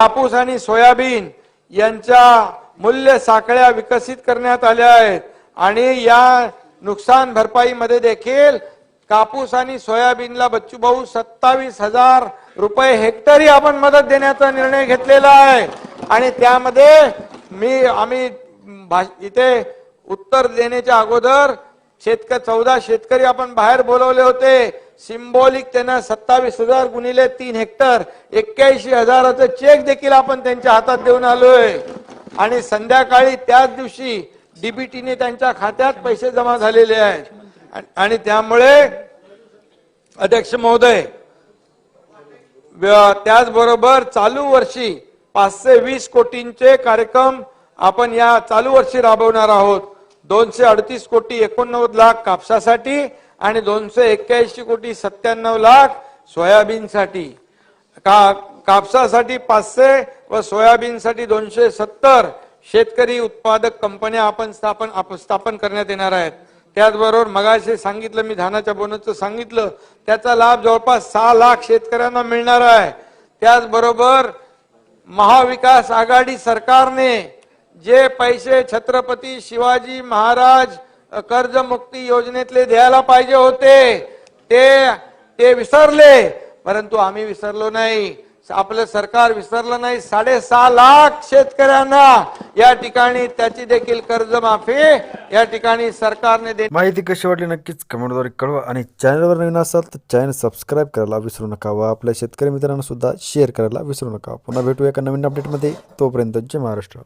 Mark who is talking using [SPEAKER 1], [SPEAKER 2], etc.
[SPEAKER 1] कापूस आणि सोयाबीन यांच्या मूल्य साखळ्या विकसित करण्यात आल्या आहेत आणि या नुकसान भरपाईमध्ये देखील कापूस आणि सोयाबीनला बच्चू भाऊ 27,000 रुपये हेक्टरी आपण मदत देण्याचा निर्णय घेतलेला आहे आणि त्यामध्ये आम्ही इथे उत्तर देण्याच्या अगोदर 14 शेतकरी आपण बाहेर बोलवले होते. सिंबॉलिक त्यांना 27,000 गुणिले 3 हेक्टर 81,000चा चेक देखील आपण त्यांच्या हातात देऊन आलोय आणि संध्याकाळी त्याच दिवशी डीबीटीने त्यांच्या खात्यात पैसे जमा झालेले आहेत आणि त्यामुळे अध्यक्ष महोदय त्याचबरोबर चालू वर्षी 520 कोटींचे कार्यक्रम आपण या चालू वर्षी राबवणार आहोत. 238 कोटी 89 लाख कापसासाठी आणि 281 कोटी 97 लाख सोयाबीनसाठी. कापसासाठी 500 व सोयाबीनसाठी 270 शेतकरी उत्पादक कंपन्या आपण स्थापन करण्यात येणार आहेत. त्याचबरोबर मगाशी सांगितलं मी धानाच्या बोनसचं सांगितलं, त्याचा लाभ जवळपास 6 लाख शेतकऱ्यांना मिळणार आहे. त्याचबरोबर महाविकास आघाडी सरकारने जे पैसे छत्रपती शिवाजी महाराज कर्जमुक्ती योजनेतले द्यायला पाहिजे होते ते विसरले, परंतु आम्ही विसरलो नाही, आपलं सरकार विसरलं नाही. 6.5 लाख शेतकऱ्यांना या ठिकाणी त्याची देखील कर्जमाफी या ठिकाणी सरकारने
[SPEAKER 2] माहिती कशी वाटली नक्कीच कमेंटद्वारे कळवा आणि चॅनलवर नवीन असाल तर चॅनल सबस्क्राईब करायला विसरू नका व आपल्या शेतकरी मित्रांना सुद्धा शेअर करायला विसरू नका. पुन्हा भेटूया एका नवीन अपडेटमध्ये. तोपर्यंत जय महाराष्ट्र.